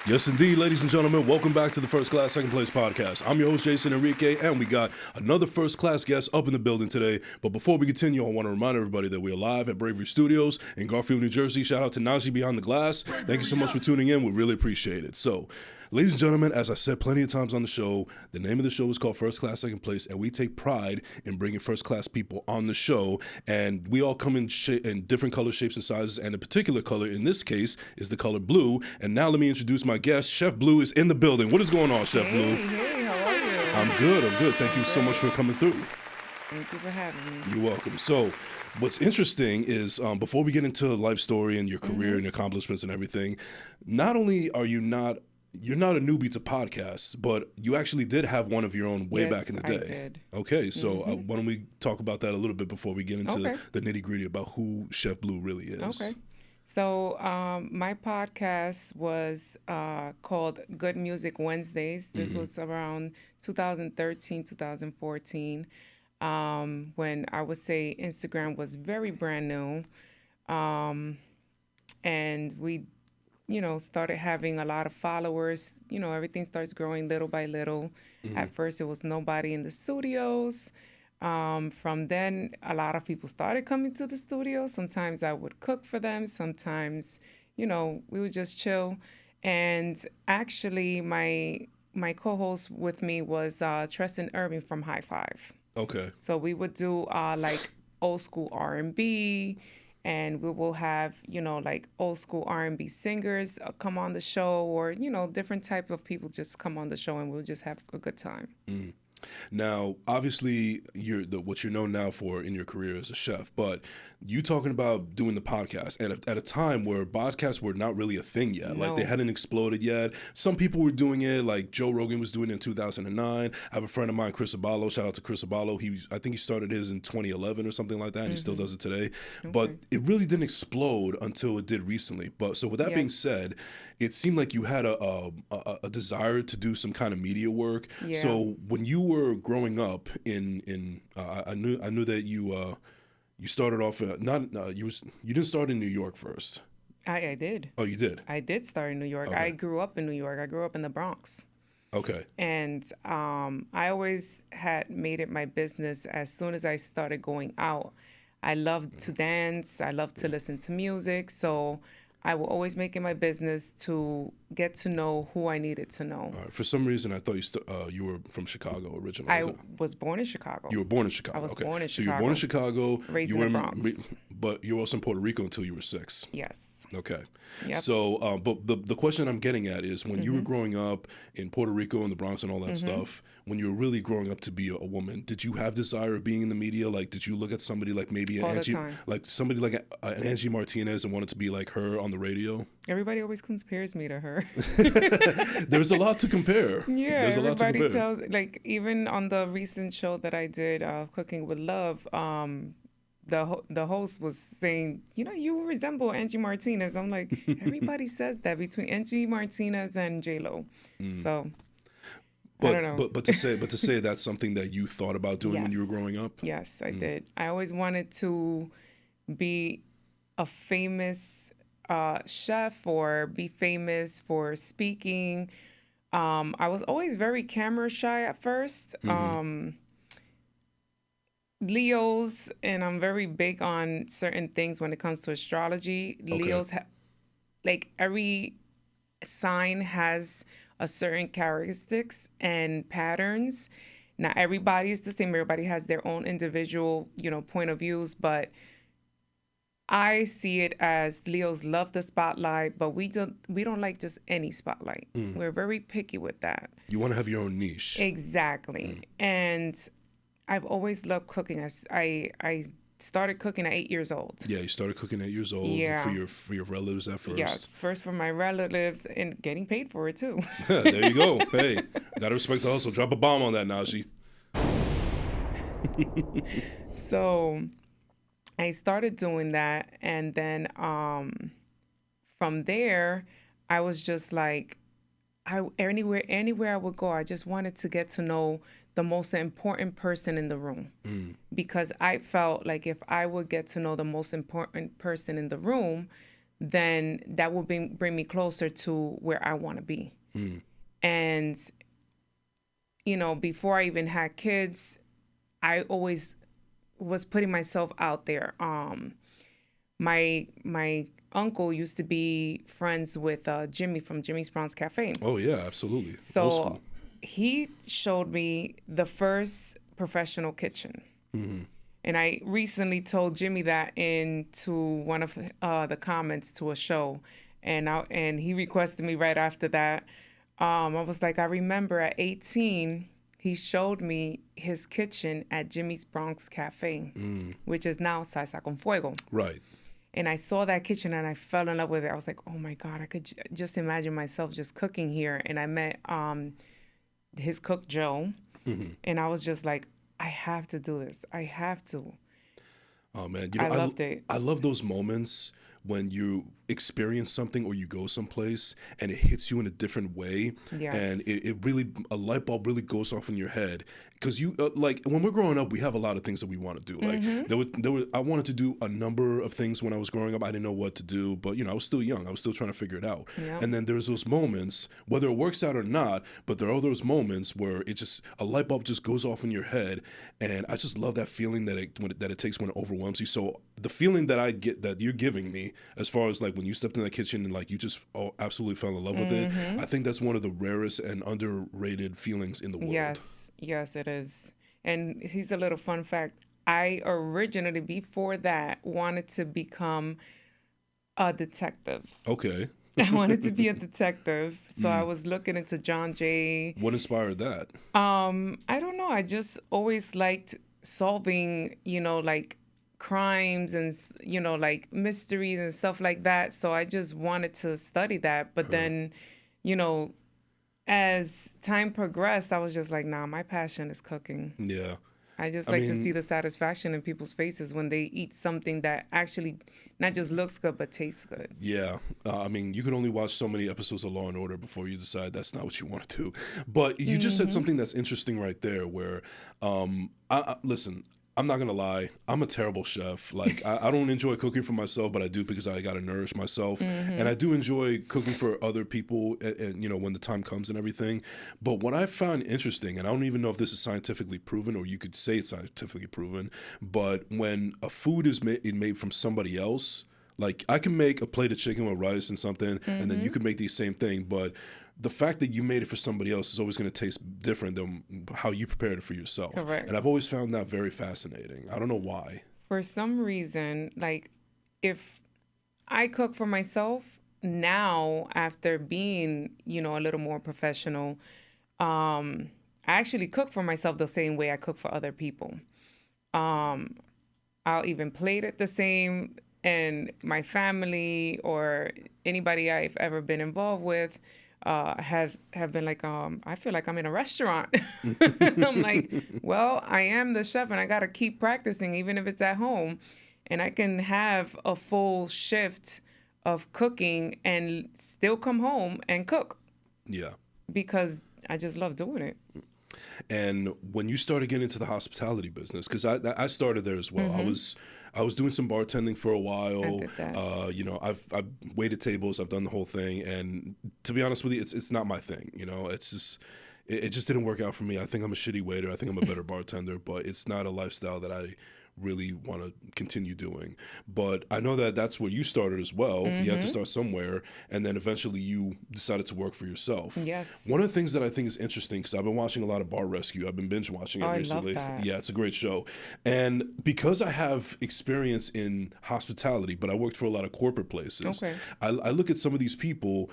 Yes, indeed, ladies and gentlemen. Welcome back to the First Class, Second Place podcast. I'm your host, Jason Enrique, and we got another first class guest up in the building today. But before we continue, I want to remind everybody that we're live at Bravery Studios in Garfield, New Jersey. Shout out to Najee behind the glass. Thank you so much for tuning in. We really appreciate it. So, ladies and gentlemen, as I said plenty of times on the show, the name of the show is called First Class, Second Place, and we take pride in bringing first class people on the show. And we all come in different color shapes and sizes, and a particular color in this case is the color blue. And now let me introduce my guest. Chef Blue is in the building. What is going on, Chef Blue? Hey, how are you? I'm good. Thank you so much for coming through. Thank you for having me. You're welcome. So, what's interesting is before we get into life story and your career and your accomplishments and everything, not only are you're not a newbie to podcasts, but you actually did have one of your own way back in the day. I did. Okay, so why don't we talk about that a little bit before we get into the nitty gritty about who Chef Blue really is? Okay. So my podcast was called Good Music Wednesdays. This was around 2013, 2014, when I would say Instagram was very brand new. And we, started having a lot of followers. Everything starts growing little by little. At first, it was nobody in the studios. From then, a lot of people started coming to the studio. Sometimes I would cook for them. Sometimes, we would just chill. And actually, my co-host with me was Tristan Irving from High Five. Okay. So we would do like old school R&B, and we will have, like old school R&B singers come on the show, or, different type of people just come on the show, and we'll just have a good time. Now, obviously, what you're known now for in your career as a chef, but you talking about doing the podcast at a time where podcasts were not really a thing yet. No. Like, they hadn't exploded yet. Some people were doing it, like Joe Rogan was doing it in 2009. I have a friend of mine, Chris Aballo. Shout out to Chris Aballo. I think he started his in 2011 or something like that, and he still does it today. Okay. But it really didn't explode until it did recently. But so with that being said, it seemed like you had a desire to do some kind of media work. Yeah. So when you were growing up I knew that you started off you didn't start in New York first. I did. Oh, you did? I did start in New York. Okay. I grew up in New York. I grew up in the Bronx. Okay. And I always had made it my business as soon as I started going out. I loved to dance. I loved to listen to music. So I will always make it my business to get to know who I needed to know. All right. For some reason, I thought you were from Chicago originally. I was born in Chicago. You were born in Chicago. I was okay. born in So Chicago. you were born in Chicago. Raised in the Bronx. But you were also in Puerto Rico until you were 6. Yes. Okay. Yep. So, but the question I'm getting at is when you were growing up in Puerto Rico and the Bronx and all that stuff, when you were really growing up to be a woman, did you have desire of being in the media? Like, did you look at somebody like maybe an Angie Martinez and wanted to be like her on the radio? Everybody always compares me to her. There's a lot to compare. Yeah, There's everybody tells, like, even on the recent show that I did, Cooking with Love, the host was saying, you resemble Angie Martinez. I'm like, everybody says that between Angie Martinez and J-Lo. So, I don't know. But to say that's something that you thought about doing when you were growing up? Yes, I did. I always wanted to be a famous chef or be famous for speaking. I was always very camera shy at first. Leos, and I'm very big on certain things when it comes to astrology. Okay. Leos, like every sign has a certain characteristics and patterns. Not everybody is the same. Everybody has their own individual, point of views, but I see it as Leos love the spotlight, but we don't like just any spotlight. We're very picky with that. You want to have your own niche. Exactly. And I've always loved cooking. I started cooking at 8 years old. Yeah, you started cooking at 8 years old for your relatives at first. Yes, first for my relatives and getting paid for it too. There you go. Hey, gotta respect the hustle. Drop a bomb on that, Najee. So I started doing that, and then from there, I was just like, anywhere I would go, I just wanted to get to know the most important person in the room. Because I felt like if I would get to know the most important person in the room, then that will bring me closer to where I want to be. And, before I even had kids, I always was putting myself out there. My uncle used to be friends with Jimmy from Jimmy's Bronx Cafe. Oh yeah, absolutely. Old So school. he showed me the first professional kitchen. And I recently told Jimmy that into one of the comments to a show. And he requested me right after that. I was like, I remember at 18, he showed me his kitchen at Jimmy's Bronx Cafe, which is now Salsa con Fuego. Right. And I saw that kitchen and I fell in love with it. I was like, oh my God, I could just imagine myself just cooking here. And I met his cook, Joe. And I was just like, I have to do this. I have to. Oh man, I loved it. I love those moments when you experience something or you go someplace and it hits you in a different way. Yes. And it really, a light bulb really goes off in your head. Because you, like, when we're growing up, we have a lot of things that we want to do. Like, I wanted to do a number of things when I was growing up. I didn't know what to do, but, I was still young. I was still trying to figure it out. Yep. And then there's those moments, whether it works out or not, but there are those moments where a light bulb just goes off in your head. And I just love that feeling that it takes when it overwhelms you. So the feeling that I get, that you're giving me, as far as like when you stepped in that kitchen and like you just absolutely fell in love with it, I think that's one of the rarest and underrated feelings in the world. Yes, it is. And here's a little fun fact. I originally, before that, wanted to become a detective. Okay. I wanted to be a detective. So I was looking into John Jay. What inspired that? I don't know. I just always liked solving, like crimes and, like mysteries and stuff like that. So I just wanted to study that. But then, as time progressed, I was just like, nah, my passion is cooking. Yeah. I just like to see the satisfaction in people's faces when they eat something that actually not just looks good, but tastes good. Yeah. You can only watch so many episodes of Law and Order before you decide that's not what you want to do. But you just said something that's interesting right there where, listen, I'm not going to lie. I'm a terrible chef. Like, I don't enjoy cooking for myself, but I do because I got to nourish myself. And I do enjoy cooking for other people, and, when the time comes and everything. But what I found interesting, and I don't even know if this is scientifically proven or you could say it's scientifically proven, but when a food is made from somebody else, like I can make a plate of chicken with rice and something, and then you can make the same thing, but the fact that you made it for somebody else is always going to taste different than how you prepared it for yourself. Correct. And I've always found that very fascinating. I don't know why. For some reason, like if I cook for myself now, after being, a little more professional, I actually cook for myself the same way I cook for other people. I'll even plate it the same, and my family or anybody I've ever been involved with have been like, I feel like I'm in a restaurant. I'm like, well, I am the chef and I got to keep practicing, even if it's at home. And I can have a full shift of cooking and still come home and cook. Yeah. Because I just love doing it. And when you started getting into the hospitality business, because I started there as well. I was doing some bartending for a while. I did that. I've waited tables. I've done the whole thing. And to be honest with you, it's not my thing. It's just it just didn't work out for me. I think I'm a shitty waiter. I think I'm a better bartender, but it's not a lifestyle that I really want to continue doing. But I know that that's where you started as well. You had to start somewhere, and then eventually you decided to work for yourself. Yes. One of the things that I think is interesting, because I've been watching a lot of Bar Rescue. I've been binge watching it recently. I love that. Yeah, it's a great show. And because I have experience in hospitality, but I worked for a lot of corporate places, Okay. I look at some of these people,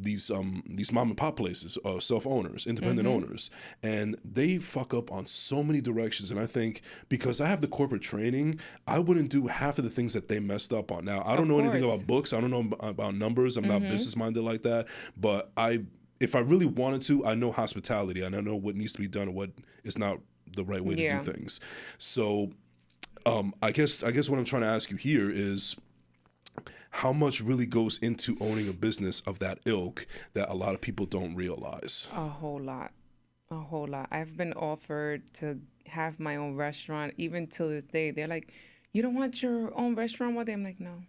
these mom and pop places, self-owners, independent owners, and they fuck up on so many directions. And I think because I have the corporate training, I wouldn't do half of the things that they messed up on. Now, I don't know anything about books. I don't know about numbers. I'm not business minded like that. But if I really wanted to, I know hospitality and I know what needs to be done and what is not the right way to do things. So I guess what I'm trying to ask you here is how much really goes into owning a business of that ilk that a lot of people don't realize? A whole lot. A whole lot. I've been offered to have my own restaurant. Even till this day, they're like, you don't want your own restaurant one day? I'm like, no.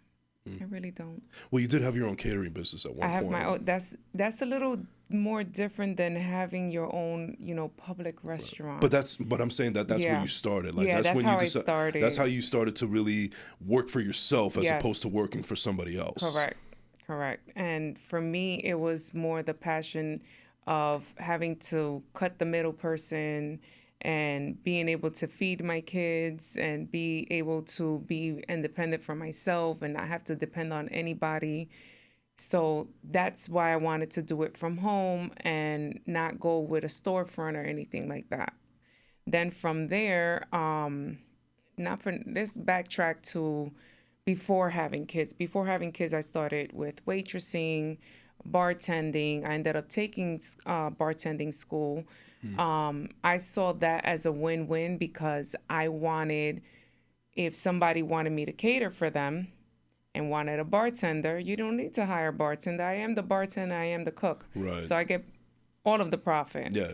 I really don't. Well, you did have your own catering business at I one have point. my own. That's a little more different than having your own, public restaurant. But I'm saying that's where Yeah. you started. Like Yeah, that's that's when you how I decide. That's how started. you started to really work for yourself as opposed to Yes, working for somebody else. correct. Correct. And for me, it was more the passion of having to cut the middle person and being able to feed my kids and be able to be independent for myself and not have to depend on anybody. So that's why I wanted to do it from home and not go with a storefront or anything like that. Then from there, not for this backtrack to before having kids. Before having kids, I started with waitressing, bartending. I ended up taking bartending school. I saw that as a win-win because I wanted, if somebody wanted me to cater for them and wanted a bartender, you don't need to hire a bartender. I am the bartender, I am the cook. Right. So I get all of the profit. Yeah.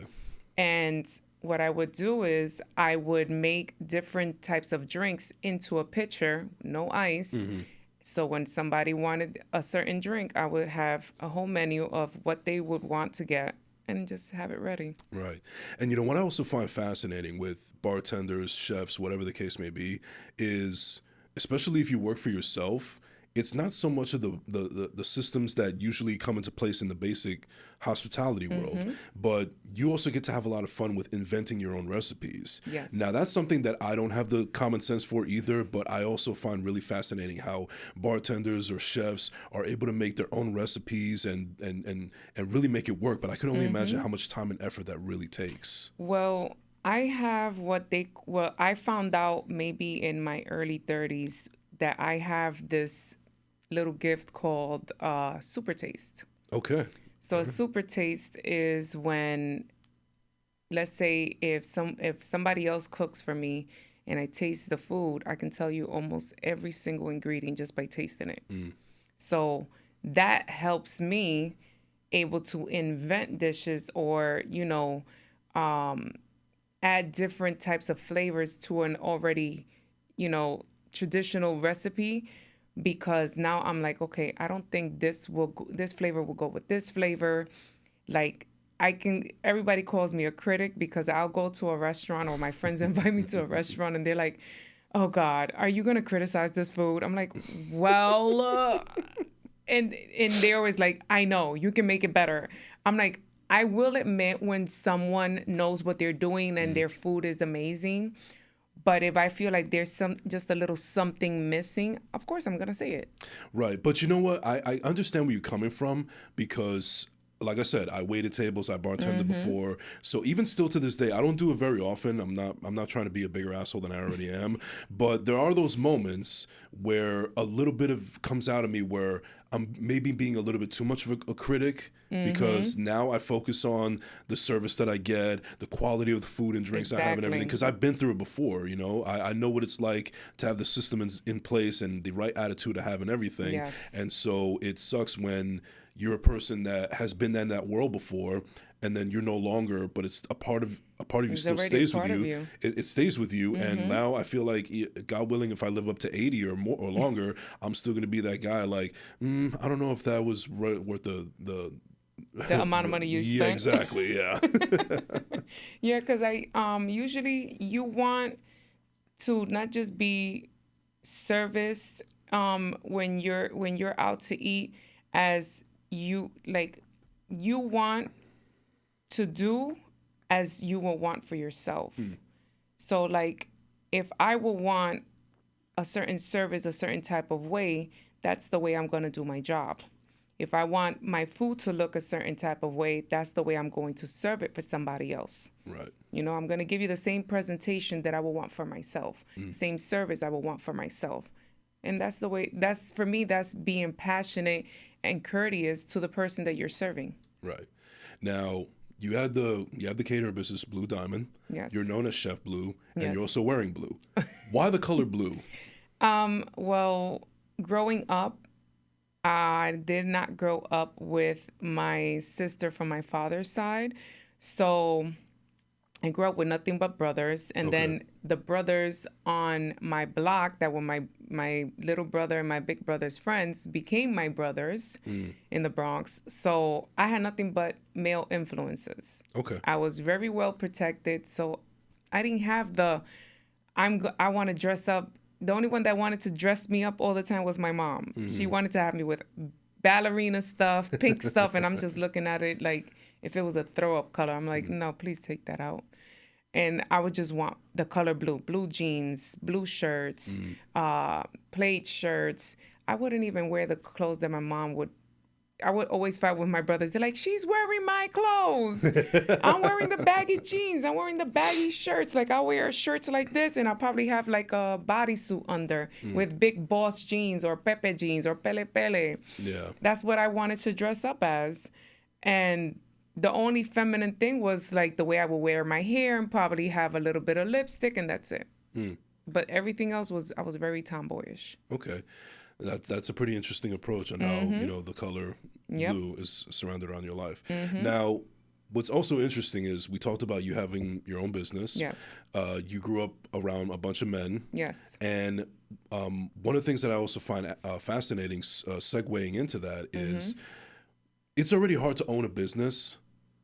And what I would do is I would make different types of drinks into a pitcher, no ice. So when somebody wanted a certain drink, I would have a whole menu of what they would want to get and just have it ready. Right. And what I also find fascinating with bartenders, chefs, whatever the case may be, is especially if you work for yourself, it's not so much of the systems that usually come into place in the basic hospitality world, but you also get to have a lot of fun with inventing your own recipes. Yes. Now, that's something that I don't have the common sense for either, but I also find really fascinating how bartenders or chefs are able to make their own recipes and really make it work. But I can only imagine how much time and effort that really takes. Well, I have I found out maybe in my early 30s that I have this little gift called super taste. Okay. So a super taste is when, let's say, if somebody else cooks for me and I taste the food, I can tell you almost every single ingredient just by tasting it. So that helps me able to invent dishes or, add different types of flavors to an already, traditional recipe, because now I'm like, okay, I don't think this flavor will go with this flavor. Like everybody calls me a critic because I'll go to a restaurant or my friends invite me to a restaurant and they're like, oh God, are you going to criticize this food? I'm like, well, and they're always like, I know, you can make it better. I'm like, I will admit when someone knows what they're doing and their food is amazing. But if I feel like there's just a little something missing, of course I'm gonna say it. Right. But you know what? I understand where you're coming from because, like I said, I waited tables, I bartended before. So even still to this day, I don't do it very often. I'm not trying to be a bigger asshole than I already am. But there are those moments where a little bit of comes out of me where I'm maybe being a little bit too much of a critic because now I focus on the service that I get, the quality of the food and drinks I have and everything. Because I've been through it before, I know what it's like to have the system in place and the right attitude to have and everything. Yes. And so it sucks when you're a person that has been in that world before and then you're no longer, but it's a part of you It's still already stays a with part of you. you. It stays with you. And now I feel like, God willing, if I live up to 80 or more or longer, I'm still going to be that guy like, I don't know if that was worth the amount of money you spent. Yeah, exactly. Yeah. Yeah, because I usually you want to not just be serviced when you're out to eat, as you want to do as you will want for yourself. So like if I will want a certain service a certain type of way, that's the way I'm going to do my job. If I want my food to look a certain type of way, that's the way I'm going to serve it for somebody else. Right. I'm going to give you the same presentation that I will want for myself, same service I will want for myself. And that's the way, for me, that's being passionate and courteous to the person that you're serving. Right. Now, you have the catering business, Blue Diamond. Yes. You're known as Chef Blue, and Yes. you're also wearing blue. Why the color blue? Well, growing up, I did not grow up with my sister from my father's side. So I grew up with nothing but brothers, and Okay. then the brothers on my block that were my little brother and my big brother's friends became my brothers in the Bronx. So I had nothing but male influences. Okay. I was very well protected, so I didn't have the I want to dress up. The only one that wanted to dress me up all the time was my mom. She wanted to have me with ballerina stuff, pink stuff, and I'm just looking at it like if it was a throw up color. I'm like, no, please take that out. And I would just want the color blue, blue jeans, blue shirts, plaid shirts. I wouldn't even wear the clothes that my mom would. I would always fight with my brothers. They're like, she's wearing my clothes. I'm wearing the baggy jeans. I'm wearing the baggy shirts. Like, I'll wear shirts like this, and I'll probably have like a bodysuit under with big boss jeans or Pepe jeans or Pele Pele. Yeah. That's what I wanted to dress up as. And the only feminine thing was like the way I would wear my hair and probably have a little bit of lipstick, and that's it. But everything else I was very tomboyish. Okay. That's a pretty interesting approach on how, the color Yep. blue is surrounded around your life. Now, what's also interesting is we talked about you having your own business. Yes. You grew up around a bunch of men. Yes. And one of the things that I also find fascinating, segueing into that, is it's already hard to own a business.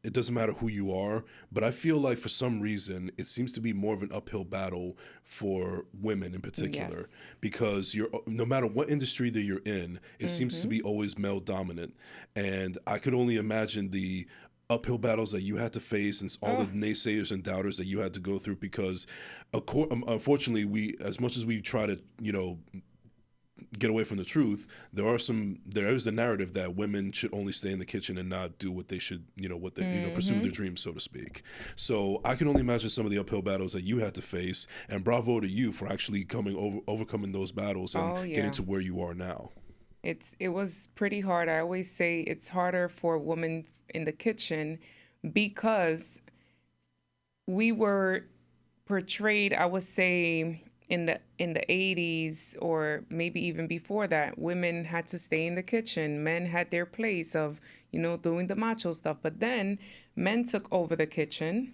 It doesn't matter who you are, but I feel like for some reason it seems to be more of an uphill battle for women in particular, Yes. because no matter what industry that you're in, it seems to be always male dominant, and I could only imagine the uphill battles that you had to face and all the naysayers and doubters that you had to go through, because unfortunately we, as much as we try to get away from the truth, there is the narrative that women should only stay in the kitchen and not do what they should, pursue their dreams, so to speak. So I can only imagine some of the uphill battles that you had to face, and bravo to you for actually overcoming those battles and getting to where you are now. It was pretty hard. I always say it's harder for a woman in the kitchen because we were portrayed, I would say, in the 80s or maybe even before that, women had to stay in the kitchen. Men had their place of, doing the macho stuff. But then men took over the kitchen.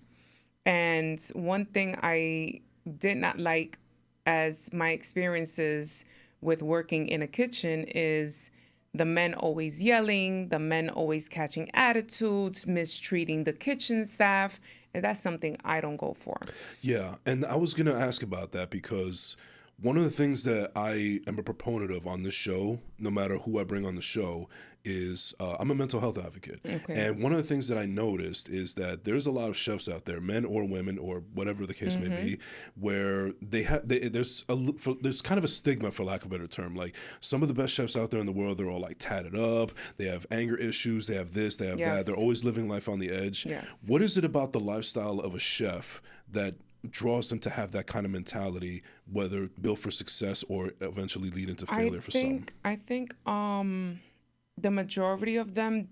And one thing I did not like as my experiences with working in a kitchen is the men always yelling, the men always catching attitudes, mistreating the kitchen staff. And that's something I don't go for. Yeah, and I was going to ask about that because one of the things that I am a proponent of on this show, no matter who I bring on the show, is I'm a mental health advocate. Okay. And one of the things that I noticed is that there's a lot of chefs out there, men or women or whatever the case may be, where there's kind of a stigma, for lack of a better term. Like some of the best chefs out there in the world, they're all like tatted up, they have anger issues, they have this, they have that. They're always living life on the edge. Yes. What is it about the lifestyle of a chef that draws them to have that kind of mentality, whether built for success or eventually lead into failure for some? I think the majority of them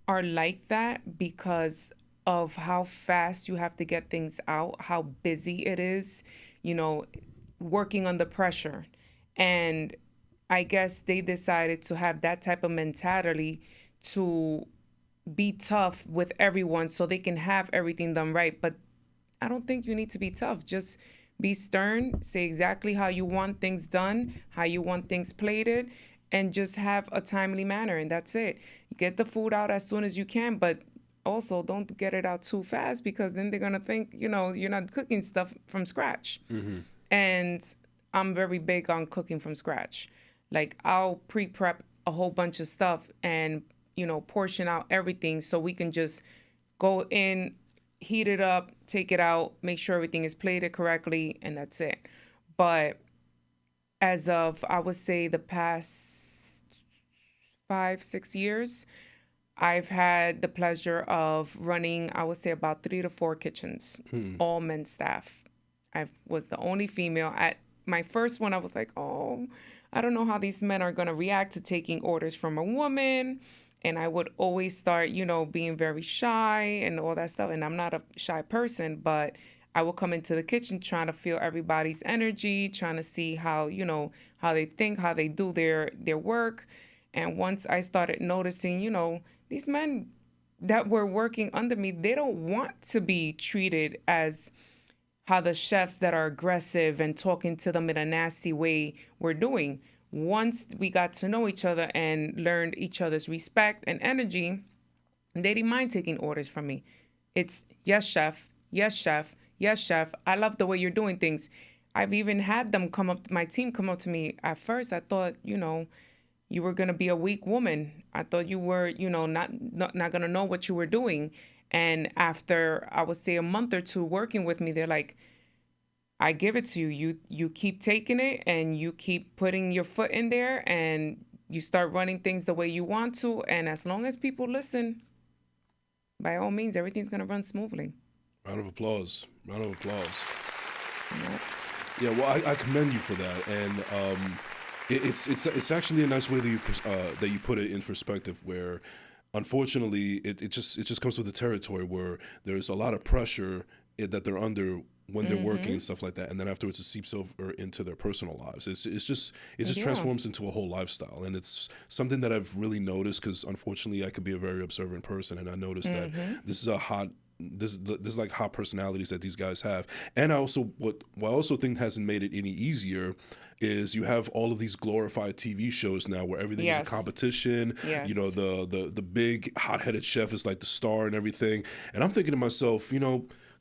are like that because of how fast you have to get things out, how busy it is, working under pressure. And I guess they decided to have that type of mentality to be tough with everyone so they can have everything done right. But I don't think you need to be tough. Just be stern, say exactly how you want things done, how you want things plated, and just have a timely manner, and that's it. Get the food out as soon as you can, but also don't get it out too fast because then they're going to think, you're not cooking stuff from scratch. And I'm very big on cooking from scratch. Like I'll pre-prep a whole bunch of stuff and, portion out everything so we can just go in, heat it up, take it out, make sure everything is plated correctly, and that's it. But as of, I would say, the past 5-6 years, I've had the pleasure of running, I would say, about 3 to 4 kitchens, all men staff. I was the only female. At my first one, I was like, oh, I don't know how these men are going to react to taking orders from a woman. And I would always start, being very shy and all that stuff. And I'm not a shy person, but I would come into the kitchen trying to feel everybody's energy, trying to see how, how they think, how they do their work. And once I started noticing, these men that were working under me, they don't want to be treated as how the chefs that are aggressive and talking to them in a nasty way were doing. Once we got to know each other and learned each other's respect and energy, they didn't mind taking orders from me. It's yes, chef, yes, chef, yes, chef. I love the way you're doing things. I've even had them my team come up to me. At first, I thought, you were going to be a weak woman. I thought you were, not going to know what you were doing. And after, I would say, a month or two working with me, they're like, I give it to you. You keep taking it and you keep putting your foot in there and you start running things the way you want to. And as long as people listen, by all means, everything's going to run smoothly. Round of applause. Round of applause. Yep. Yeah, well, I commend you for that. And it's actually a nice way that you put it in perspective where, unfortunately, it just comes with the territory where there's a lot of pressure that they're under when they're working and stuff like that, and then afterwards it seeps over into their personal lives. It just transforms into a whole lifestyle, and it's something that I've really noticed because unfortunately I could be a very observant person, and I noticed that this is like hot personalities that these guys have. And what I also think hasn't made it any easier is you have all of these glorified TV shows now where everything is a competition. Yes. The big hot-headed chef is like the star and everything. And I'm thinking to myself,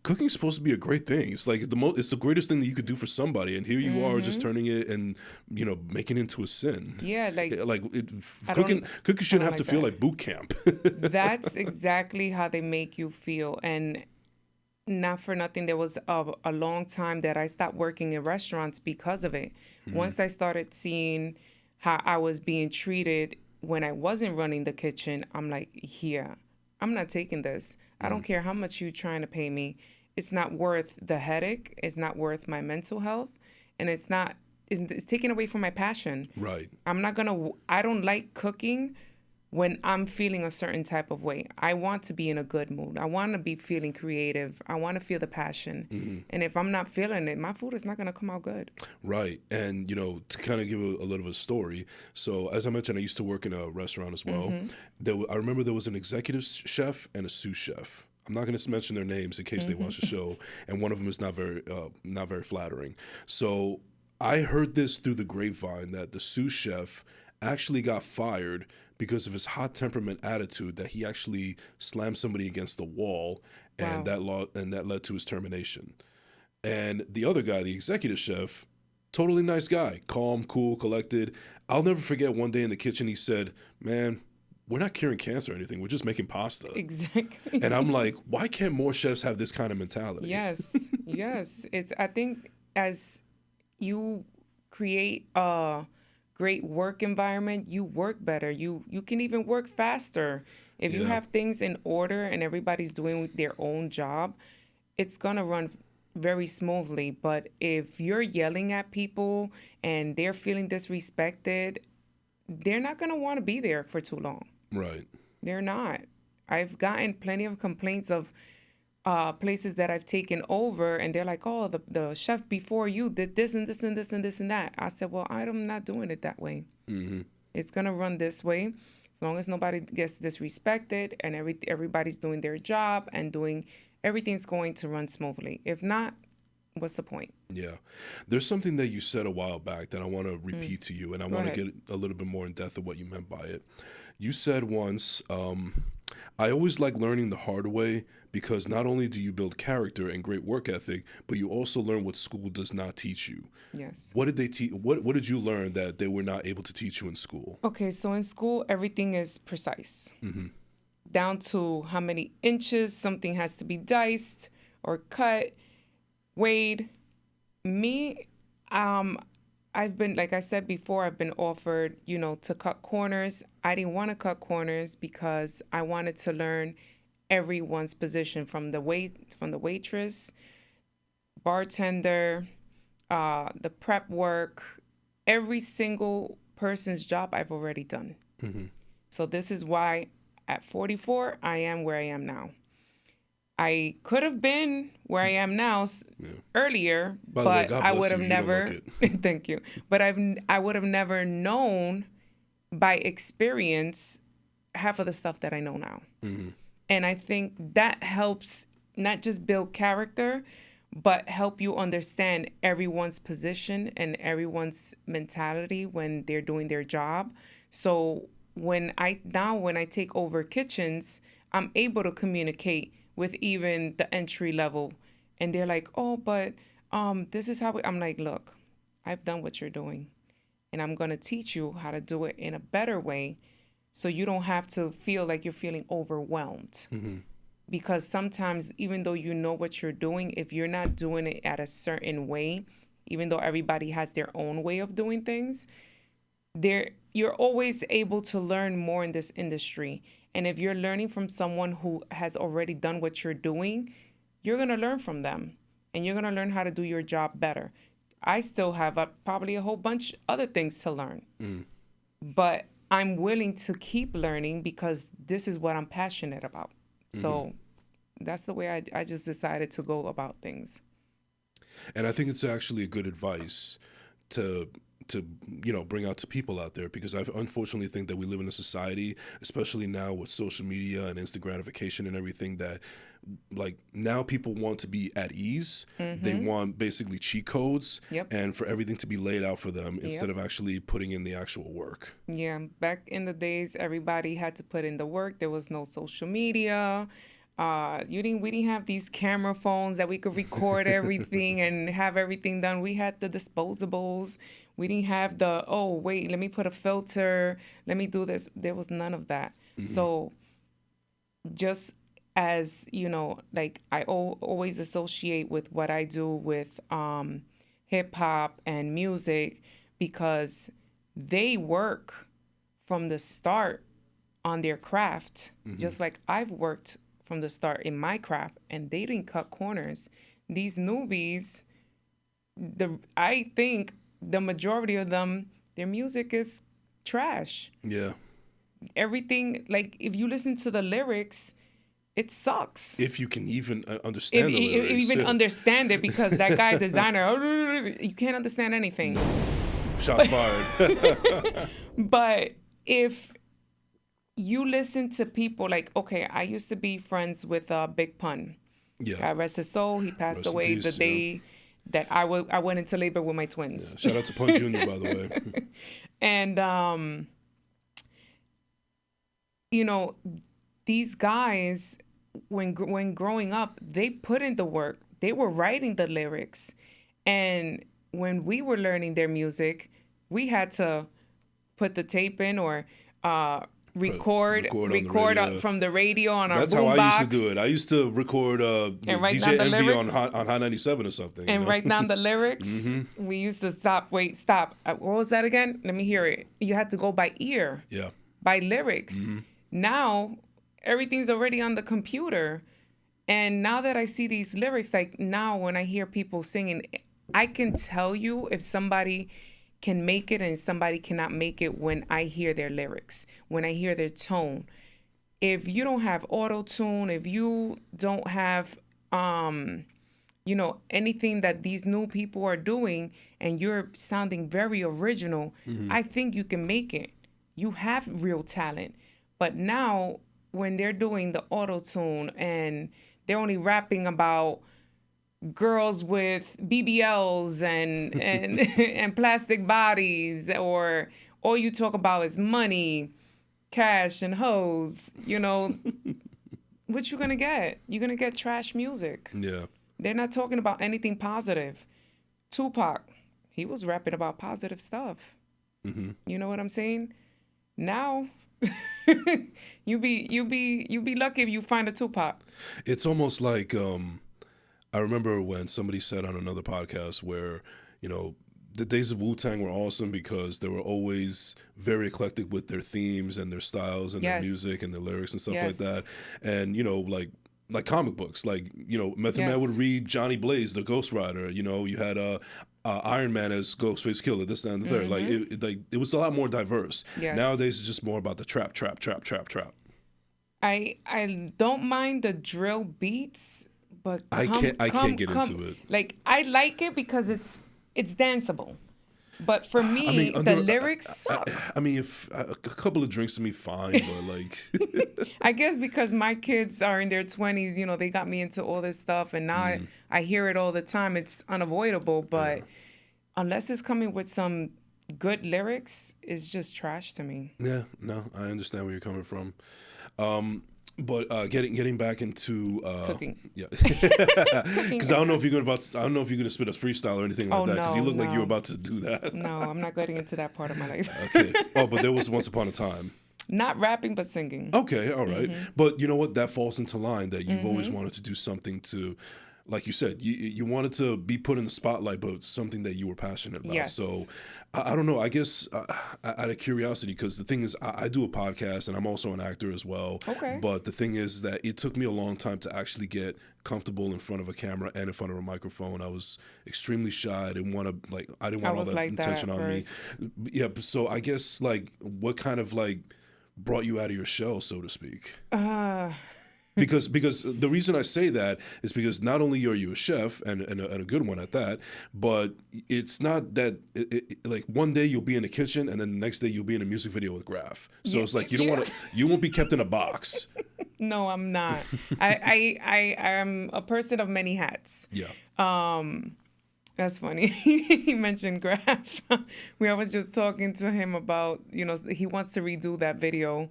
cooking's supposed to be a great thing. It's like it's the greatest thing that you could do for somebody, and here you are just turning it and making it into a sin. Yeah, cooking shouldn't have to feel like boot camp. That's exactly how they make you feel, and not for nothing. There was a long time that I stopped working in restaurants because of it. Once I started seeing how I was being treated when I wasn't running the kitchen, I'm like, yeah, I'm not taking this. I don't care how much you're trying to pay me. It's not worth the headache. It's not worth my mental health. And it's taking away from my passion. Right. I don't like cooking when I'm feeling a certain type of way. I want to be in a good mood. I want to be feeling creative. I want to feel the passion. And if I'm not feeling it, my food is not going to come out good. Right. And, to kind of give a little bit of a story. So as I mentioned, I used to work in a restaurant as well. I remember there was an executive chef and a sous chef. I'm not going to mention their names in case they watch the show. And one of them is not very flattering. So I heard this through the grapevine that the sous chef actually got fired because of his hot temperament attitude, that he actually slammed somebody against the wall, and that led to his termination. And the other guy, the executive chef, totally nice guy, calm, cool, collected. I'll never forget one day in the kitchen he said, "Man, we're not curing cancer or anything. We're just making pasta." Exactly. And I'm like, why can't more chefs have this kind of mentality? Yes. I think as you create a great work environment, you work better. You can even work faster. If you have things in order and everybody's doing their own job, it's going to run very smoothly. But if you're yelling at people and they're feeling disrespected, they're not going to want to be there for too long. Right. They're not. I've gotten plenty of complaints of places that I've taken over, and they're like, "Oh, the chef before you did this and this and this and this and that." I said, "Well, I'm not doing it that way. It's gonna run this way, as long as nobody gets disrespected and everybody's doing their job and everything's going to run smoothly. If not, what's the point?" Yeah. There's something that you said a while back that I want to repeat to you, and I want to get a little bit more in depth of what you meant by it. You said once, "I always like learning the hard way because not only do you build character and great work ethic, but you also learn what school does not teach you." Yes. What did they teach? What did you learn that they were not able to teach you in school? Okay, so in school, everything is precise. Down to how many inches something has to be diced or cut, weighed. Me, I've been, like I said before, I've been offered, to cut corners. I didn't want to cut corners because I wanted to learn everyone's position, from the waitress, bartender, the prep work, every single person's job I've already done. So this is why at 44, I am where I am now. I could have been where I am now earlier, but I would have never, thank you, but I would have never known by experience half of the stuff that I know now. And I think that helps not just build character, but help you understand everyone's position and everyone's mentality when they're doing their job. So when I take over kitchens, I'm able to communicate with even the entry level, and they're like, "Oh, but this is how I'm like, look, I've done what you're doing, and I'm gonna teach you how to do it in a better way, so you don't have to feel like you're feeling overwhelmed." Because sometimes, even though you know what you're doing, if you're not doing it at a certain way, even though everybody has their own way of doing things, you're always able to learn more in this industry. And if you're learning from someone who has already done what you're doing, you're going to learn from them, and you're going to learn how to do your job better. I still have probably a whole bunch other things to learn, but I'm willing to keep learning because this is what I'm passionate about. So that's the way I just decided to go about things. And I think it's actually a good advice to bring out to people out there, because I unfortunately think that we live in a society, especially now with social media and instant gratification and everything, that like now people want to be at ease. They want basically cheat codes and for everything to be laid out for them instead of actually putting in the actual work. Yeah, back in the days, everybody had to put in the work. There was no social media. We didn't have these camera phones that we could record everything and have everything done. We had the disposables. We didn't have the, oh, wait, let me put a filter. Let me do this. There was none of that. So just as, like I always associate with what I do with hip hop and music, because they work from the start on their craft, just like I've worked from the start in my craft, and they didn't cut corners. These newbies, I think the majority of them, their music is trash. Yeah. Everything, like if you listen to the lyrics, it sucks. If you can even understand the lyrics. Understand it, because that guy designer, you can't understand anything. Shots fired. But if you listen to people like, okay, I used to be friends with Big Pun. Yeah. God rest his soul. He passed away the day that I went into labor with my twins. Yeah. Shout out to Pun Jr., by the way. And, these guys, when growing up, they put in the work. They were writing the lyrics. And when we were learning their music, we had to put the tape in or record from the radio on our boombox. That's how I used to do it. I used to record DJ Envy on High 97 or something. And write down the lyrics. We used to stop. What was that again? Let me hear it. You had to go by ear. Yeah. By lyrics. Now, everything's already on the computer. And now that I see these lyrics, like now when I hear people singing, I can tell you if somebody can make it and somebody cannot make it when I hear their lyrics, when I hear their tone. If you don't have auto-tune, if you don't have, anything that these new people are doing and you're sounding very original, I think you can make it. You have real talent. But now when they're doing the auto-tune and they're only rapping about girls with BBLs and and plastic bodies, or all you talk about is money, cash, and hoes, what you gonna get? You're gonna get trash music. Yeah. They're not talking about anything positive. Tupac, he was rapping about positive stuff. You know what I'm saying? Now you be lucky if you find a Tupac. It's almost like I remember when somebody said on another podcast where, the days of Wu-Tang were awesome because they wor always very eclectic with their themes and their styles and their music and their lyrics and stuff like that. And, like comic books, like, Method Man would read Johnny Blaze, the Ghost Rider. You had Iron Man as Ghostface Killer, this, that, and the third. Like, it was a lot more diverse. Yes. Nowadays, it's just more about the trap. I don't mind the drill beats, but I can't get into it. Like, I like it because it's danceable. But for me, the lyrics suck. I mean, if a couple of drinks to me, fine, but like, I guess because my kids are in their 20s, you know, they got me into all this stuff, and now I hear it all the time. It's unavoidable, but unless it's coming with some good lyrics, it's just trash to me. yeah, no, I understand where you're coming from. But getting back into Cooking. yeah, because I don't know if you're gonna spit a freestyle or anything like that, because you look like you're about to do that. No, I'm not getting into that part of my life. Okay. Oh, but there was once upon a time. Not rapping, but singing. Okay, all right. But you know what? That falls into line that you've always wanted to do something to, like you said, you wanted to be put in the spotlight, but something that you were passionate about. Yes. So I don't know. I guess out of curiosity, because the thing is, I do a podcast and I'm also an actor as well. Okay. But the thing is that it took me a long time to actually get comfortable in front of a camera and in front of a microphone. I was extremely shy. I didn't want all that attention on me. Yeah. So I guess like, what kind of like brought you out of your shell, so to speak? Because the reason I say that is because not only are you a chef and a good one at that, but it's not that like one day you'll be in the kitchen and then the next day you'll be in a music video with Graf. So it's like you won't be kept in a box. No, I'm not. I am a person of many hats. Yeah. That's funny. He mentioned Graf. I was just talking to him about, you know, he wants to redo that video.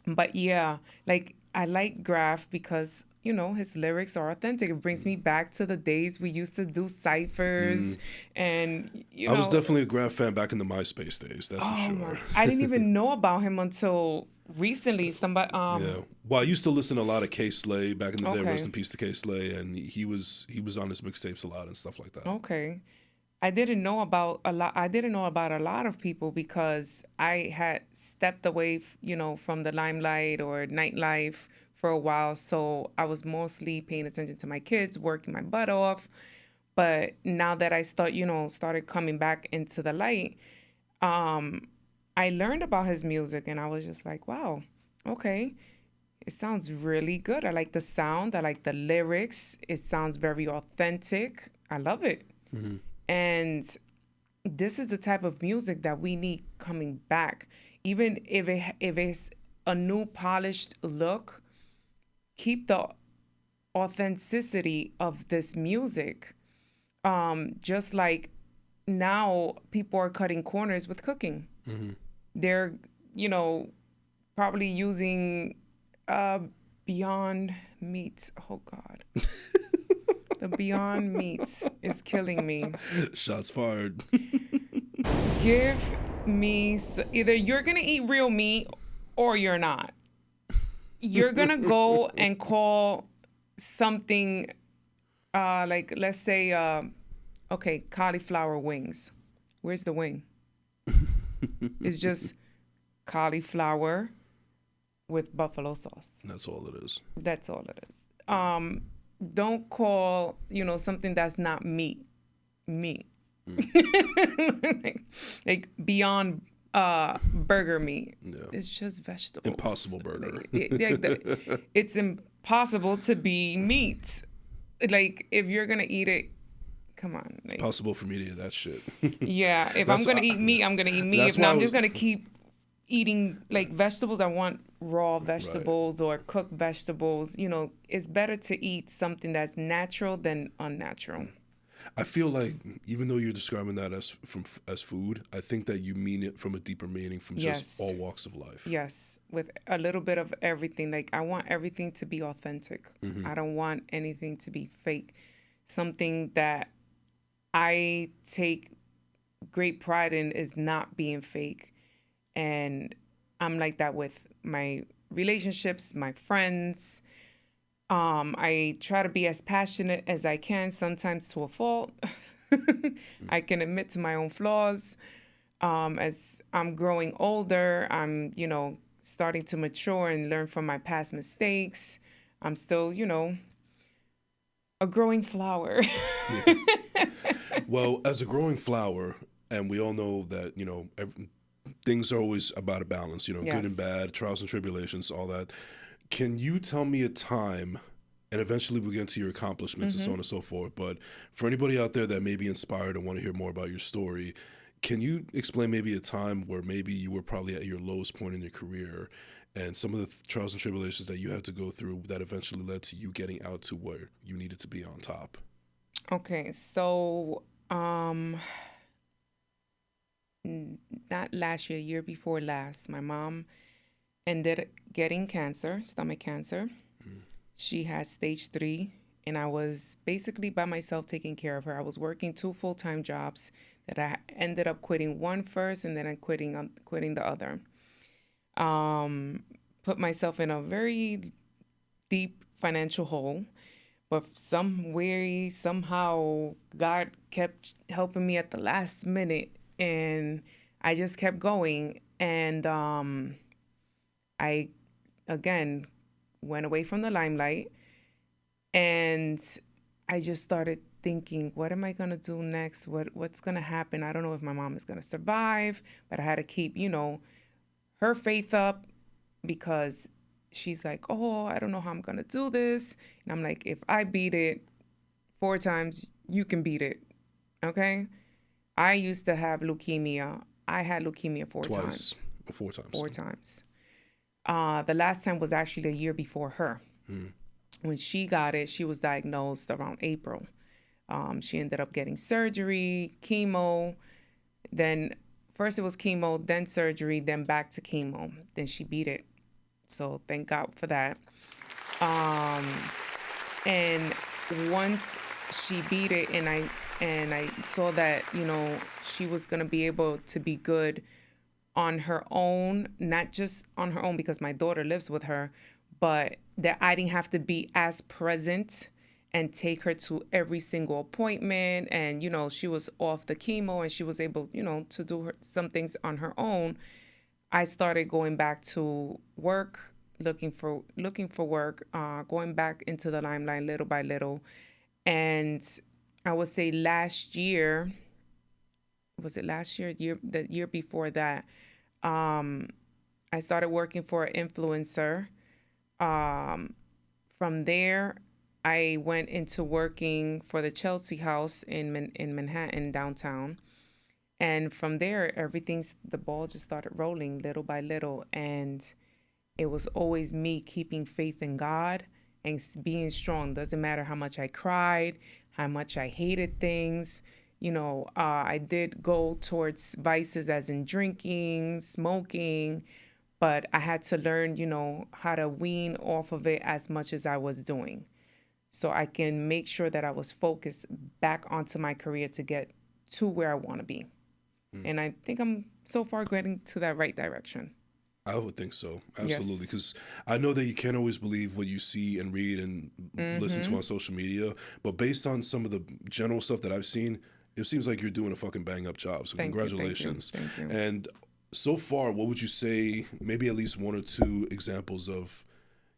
But yeah, like I like Graf because, you know, his lyrics are authentic. It brings me back to the days we used to do ciphers and, you know. I was definitely a Graf fan back in the MySpace days, that's for sure. I didn't even know about him until recently. Somebody yeah. Well, I used to listen to a lot of K Slay back in the day. Rest in peace to K Slay, and he was on his mixtapes a lot and stuff like that. Okay. I didn't know about a lot of people because I had stepped away, you know, from the limelight or nightlife for a while. So I was mostly paying attention to my kids, working my butt off. But now that I started coming back into the light, I learned about his music and I was just like, wow, okay. It sounds really good. I like the sound. I like the lyrics. It sounds very authentic. I love it. Mm-hmm. And this is the type of music that we need coming back. Even if it's a new polished look, keep the authenticity of this music. Just like now people are cutting corners with cooking. Mm-hmm. They're, you know, probably using Beyond Meat. Oh, God. The Beyond Meat is killing me. Shots fired. Give me either you're going to eat real meat or you're not. You're going to go and call something like, let's say, okay, cauliflower wings. Where's the wing? It's just cauliflower with buffalo sauce. That's all it is. That's all it is. Don't call, you know, something that's not meat. like Beyond burger meat. Yeah. It's just vegetables. Impossible burger. It's impossible to be meat. Like, if you're going to eat it, come on. It's possible for me to eat that shit. Yeah. If I'm going to eat meat, I'm going to eat meat. If not, I'm just going to keep eating like vegetables. I want raw vegetables or cooked vegetables. You know, it's better to eat something that's natural than unnatural. I feel like even though you're describing that as food, I think that you mean it from a deeper meaning from just all walks of life. Yes, with a little bit of everything. Like, I want everything to be authentic. Mm-hmm. I don't want anything to be fake. Something that I take great pride in is not being fake. And I'm like that with my relationships, my friends. I try to be as passionate as I can, sometimes to a fault. I can admit to my own flaws. As I'm growing older, I'm, you know, starting to mature and learn from my past mistakes. I'm still, you know, a growing flower. Yeah. Well, as a growing flower, and we all know that, you know, things are always about a balance, you know, good and bad, trials and tribulations, all that. Can you tell me a time And eventually we'll get into your accomplishments and so on and so forth. But for anybody out there that may be inspired and want to hear more about your story, can you explain maybe a time where maybe you were probably at your lowest point in your career and some of the trials and tribulations that you had to go through that eventually led to you getting out to where you needed to be on top? Okay, so not last year, year before last, my mom ended getting cancer, stomach cancer. She had stage 3, and I was basically by myself taking care of her. I was working 2 full-time jobs that I ended up quitting one first, and then I quitting the other. Put myself in a very deep financial hole, but some way, somehow, God kept helping me at the last minute, and I just kept going. And I, again, went away from the limelight, and I just started thinking, what am I going to do next? What's going to happen? I don't know if my mom is going to survive, but I had to keep, her faith up, because she's like, oh, I don't know how I'm going to do this. And I'm like, if I beat it 4 times, you can beat it. Okay? I used to have leukemia. I had leukemia 4 Twice times. or 4 times? 4 times. The last time was actually a year before her. When she got it, she was diagnosed around April. She ended up getting surgery, chemo. Then first it was chemo, then surgery, then back to chemo. Then she beat it. So thank God for that. And once she beat it, and I saw that, she was gonna be able to be good on her own, not just on her own because my daughter lives with her, but that I didn't have to be as present and take her to every single appointment. And, she was off the chemo and she was able, to do some things on her own. I started going back to work, looking for work, going back into the limelight little by little. And I would say last year, was it last year? The year before that, I started working for an influencer. From there, I went into working for the Chelsea House in Manhattan, downtown. And from there, the ball just started rolling little by little. And it was always me keeping faith in God and being strong. Doesn't matter how much I cried, how much I hated things. I did go towards vices as in drinking, smoking, but I had to learn, how to wean off of it as much as I was doing, so I can make sure that I was focused back onto my career to get to where I want to be. And I think I'm so far getting to that right direction. I would think so. Absolutely. Yes. Because I know that you can't always believe what you see and read and listen to on social media. But based on some of the general stuff that I've seen, it seems like you're doing a fucking bang up job. So Thank you, congratulations. thank you. And so far, what would you say, maybe at least 1 or 2 examples of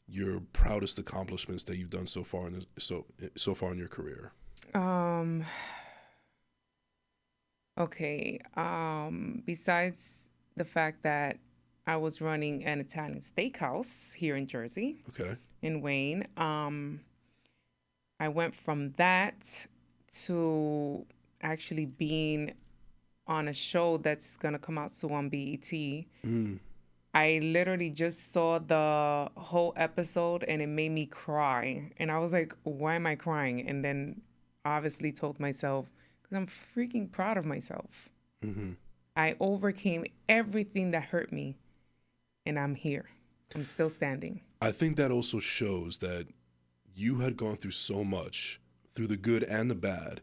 your proudest accomplishments that you've done so far so far in your career? Okay. Besides the fact that I was running an Italian steakhouse here in Jersey, Okay. in Wayne, I went from that to actually being on a show that's going to come out soon on BET. I literally just saw the whole episode and it made me cry. And I was like, why am I crying? And then obviously told myself, because I'm freaking proud of myself. I overcame everything that hurt me, and I'm here. I'm still standing. I think that also shows that you had gone through so much, through the good and the bad,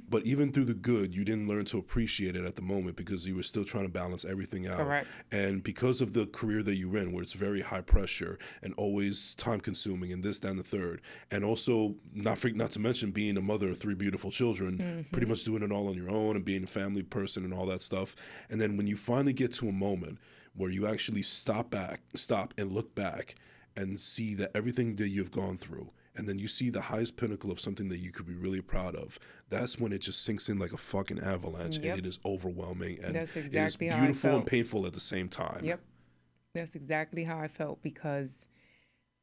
but even through the good, you didn't learn to appreciate it at the moment because you were still trying to balance everything out. Correct. And because of the career that you're in, where it's very high pressure and always time consuming and this, that, and the third, and also not to mention being a mother of 3 beautiful children, pretty much doing it all on your own and being a family person and all that stuff. And then when you finally get to a moment where you actually stop and look back and see that everything that you've gone through, and then you see the highest pinnacle of something that you could be really proud of, that's when it just sinks in like a fucking avalanche. Yep. And it is overwhelming, and That's exactly it is how I beautiful and felt. painful at the same time. Yep. That's exactly how I felt, because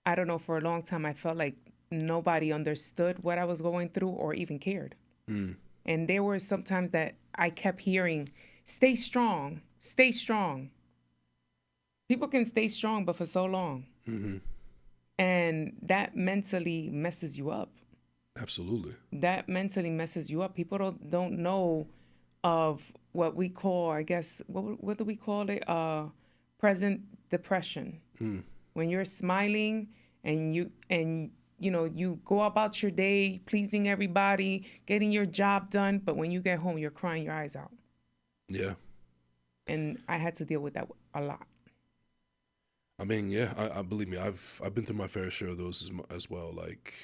I don't know, for a long time I felt like nobody understood what I was going through or even cared. And there were some times that I kept hearing, stay strong, stay strong. People can stay strong, but for so long. And that mentally messes you up. Absolutely. That mentally messes you up. People don't know of what we call, I guess, what do we call it? Present depression. When you're smiling and you go about your day pleasing everybody, getting your job done, but when you get home, you're crying your eyes out. Yeah. And I had to deal with that a lot. I mean, yeah, I believe me, I've been through my fair share of those as well. Like,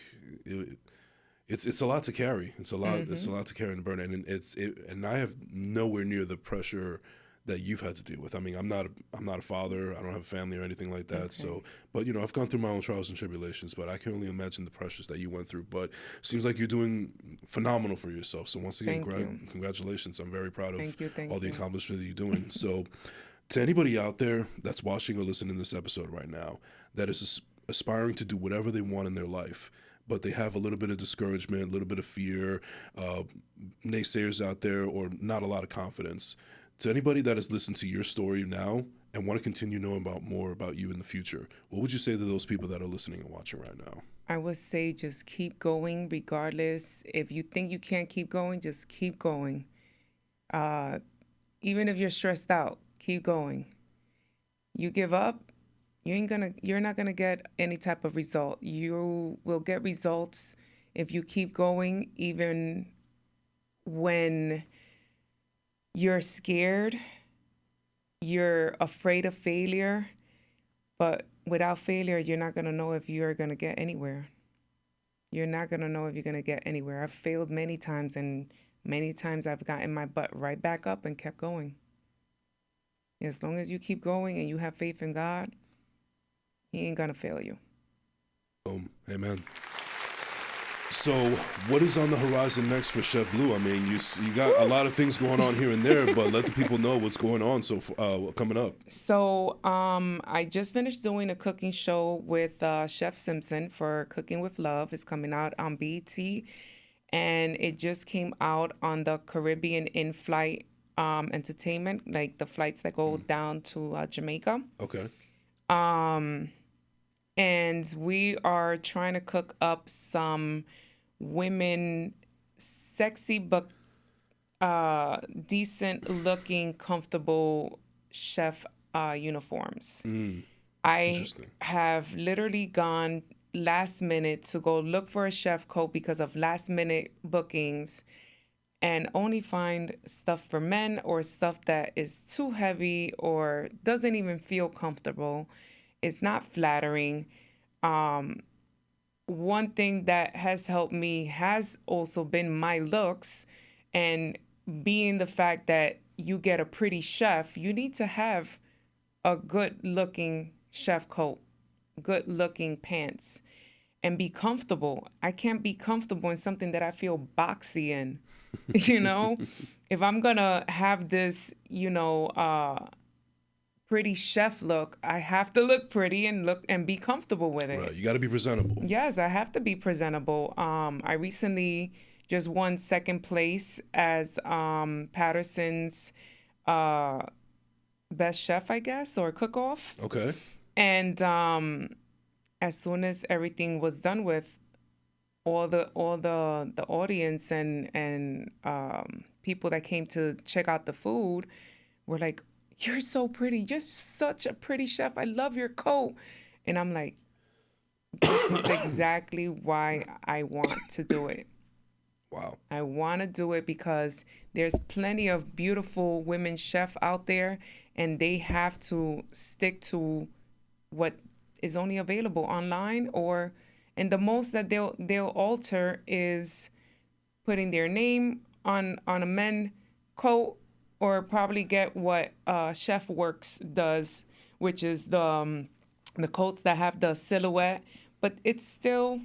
it's a lot to carry. It's a lot to carry and burn, and and I have nowhere near the pressure that you've had to deal with. I mean, I'm not a father. I don't have a family or anything like that. Okay. So, but I've gone through my own trials and tribulations. But I can only imagine the pressures that you went through. But seems like you're doing phenomenal for yourself. So once again, congratulations. I'm very proud of all the accomplishments that you're doing. So, to anybody out there that's watching or listening to this episode right now that is aspiring to do whatever they want in their life, but they have a little bit of discouragement, a little bit of fear, naysayers out there, or not a lot of confidence. To anybody that has listened to your story now and want to continue knowing more about you in the future, what would you say to those people that are listening and watching right now? I would say just keep going regardless. If you think you can't keep going, just keep going. Even if you're stressed out, keep going. You give up, you're not gonna get any type of result. You will get results if you keep going, even when you're scared, you're afraid of failure. But without failure, you're not gonna know if you're gonna get anywhere. You're not gonna know if you're gonna get anywhere. I've failed many times, and many times I've gotten my butt right back up and kept going. As long as you keep going and you have faith in God, He ain't gonna fail you. Boom. Amen. So what is on the horizon next for Chef Blue? I mean, you got a lot of things going on here and there, but let the people know what's going on coming up. So I just finished doing a cooking show with Chef Simpson for Cooking with Love. It's coming out on BET, and it just came out on the Caribbean in-flight entertainment, like the flights that go down to Jamaica. Okay. And we are trying to cook up some women, sexy but decent looking, comfortable chef uniforms. I have literally gone last minute to go look for a chef coat because of last minute bookings, and only find stuff for men or stuff that is too heavy or doesn't even feel comfortable. It's not flattering. One thing that has helped me has also been my looks, and being the fact that you get a pretty chef, you need to have a good looking chef coat, good looking pants, and be comfortable. I can't be comfortable in something that I feel boxy in. If I'm gonna have this, pretty chef look, I have to look pretty and be comfortable with it. Right, you got to be presentable. Yes, I have to be presentable. I recently just won second place as Patterson's best chef, I guess, or cook-off. Okay. And as soon as everything was done with, all the audience and people that came to check out the food were like, "You're so pretty. You're such a pretty chef. I love your coat." And I'm like, this is exactly why I want to do it. Wow. I want to do it because there's plenty of beautiful women chefs out there, and they have to stick to what is only available online, and the most that they'll alter is putting their name on a men's coat, or probably get what Chef Works does, which is the coats that have the silhouette, but it's still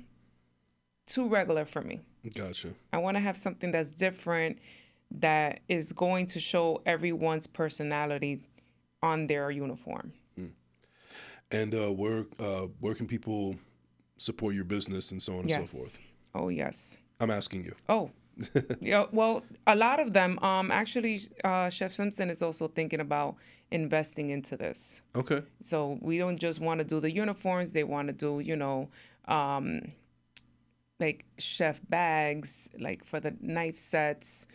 too regular for me. Gotcha. I want to have something that's different, that is going to show everyone's personality on their uniform. And where can people support your business and so on and so forth? Oh, yes. I'm asking you. Oh, yeah. Well, a lot of them. Actually, Chef Simpson is also thinking about investing into this. Okay. So we don't just want to do the uniforms. They want to do, like chef bags, like for the knife sets,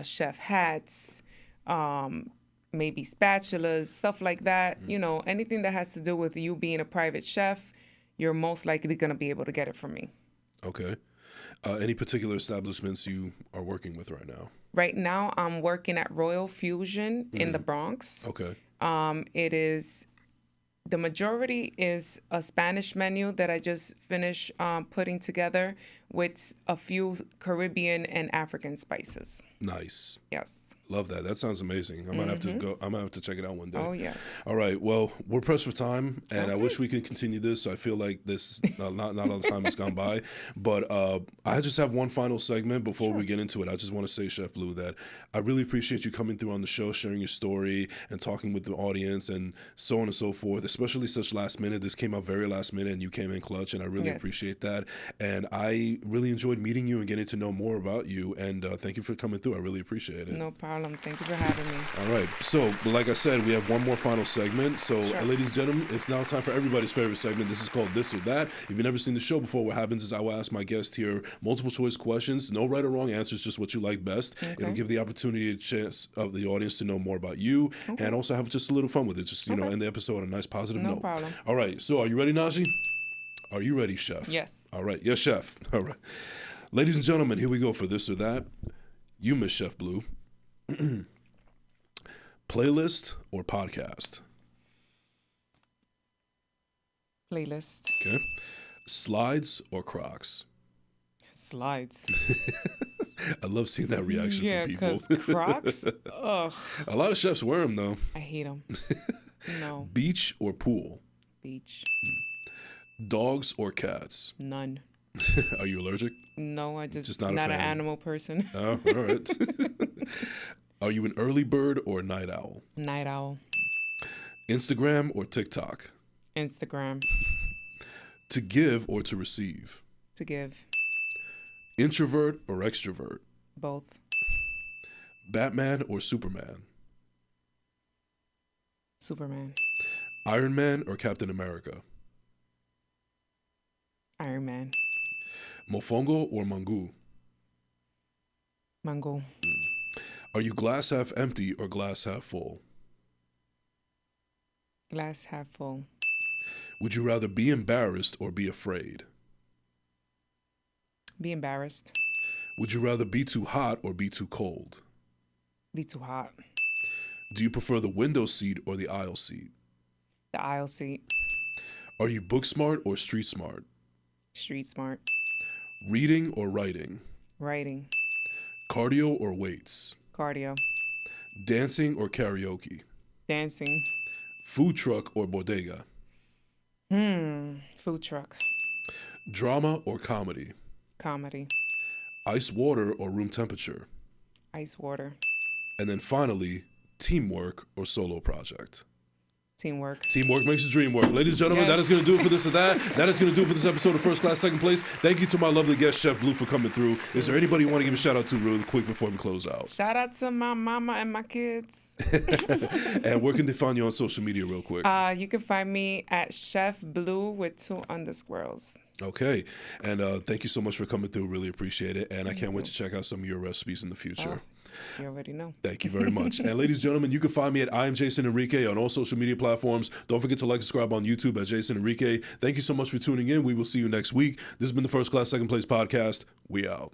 chef hats, maybe spatulas, stuff like that. Anything that has to do with you being a private chef, you're most likely going to be able to get it from me. Okay. Any particular establishments you are working with right now? Right now, I'm working at Royal Fusion in the Bronx. Okay. The majority is a Spanish menu that I just finished putting together with a few Caribbean and African spices. Nice. Yes. Love that. That sounds amazing. I might have to go. I might have to check it out one day. Oh, yes. All right. Well, we're pressed for time, and I wish we could continue this. I feel like this not all the time has gone by, but I just have one final segment before we get into it. I just want to say, Chef Lou, that I really appreciate you coming through on the show, sharing your story, and talking with the audience, and so on and so forth. Especially such last minute. This came out very last minute, and you came in clutch, and I really appreciate that. And I really enjoyed meeting you and getting to know more about you. And thank you for coming through. I really appreciate it. No problem. Thank you for having me. All right. So, like I said, we have one more final segment. So, ladies and gentlemen, it's now time for everybody's favorite segment. This is called This or That. If you've never seen the show before, what happens is I will ask my guest here multiple choice questions. No right or wrong answers, just what you like best. Okay. It'll give the opportunity, a chance of the audience to know more about you and also have just a little fun with it. Just, end the episode on a nice positive note. No problem. All right. So, are you ready, Najee? Are you ready, Chef? Yes. All right. Yes, Chef. All right. Ladies and gentlemen, here we go for This or That. You, Miss Chef Blue. Playlist or podcast? Playlist. Okay. Slides or Crocs? Slides. I love seeing that reaction from people. Yeah, because Crocs, ugh. A lot of chefs wear them, though. I hate them. No. Beach or pool? Beach. Dogs or cats? None. Are you allergic? No, I just not an fan. animal person. Oh, all right. Are you an early bird or a night owl? Night owl. Instagram or TikTok? Instagram. To give or to receive? To give. Introvert or extrovert? Both. Batman or Superman? Superman. Iron Man or Captain America? Iron Man. Mofongo or Mangu? Mango. Are you glass half empty or glass half full? Glass half full. Would you rather be embarrassed or be afraid? Be embarrassed. Would you rather be too hot or be too cold? Be too hot. Do you prefer the window seat or the aisle seat? The aisle seat. Are you book smart or street smart? Street smart. Reading or writing? Writing. Cardio or weights? Cardio. Dancing or karaoke? Dancing. Food truck or bodega? Food truck. Drama or comedy? Comedy. Ice water or room temperature? Ice water. And then finally, teamwork or solo project? Teamwork. Teamwork makes the dream work. Ladies and gentlemen, that is going to do it for this or that. That is going to do it for this episode of First Class, Second Place. Thank you to my lovely guest, Chef Blue, for coming through. Is there anybody you want to give a shout out to really quick before we close out? Shout out to my mama and my kids. And where can they find you on social media real quick? You can find me at Chef Blue with 2 underscores. Okay. And thank you so much for coming through. Really appreciate it. And I can't wait to check out some of your recipes in the future. You already know. Thank you very much. And ladies and gentlemen, you can find me at I am Jason Enrique on all social media platforms. Don't forget to like and subscribe on YouTube at Jason Enrique. Thank you so much for tuning in. We will see you next week. This has been the First Class, Second Place podcast. We out.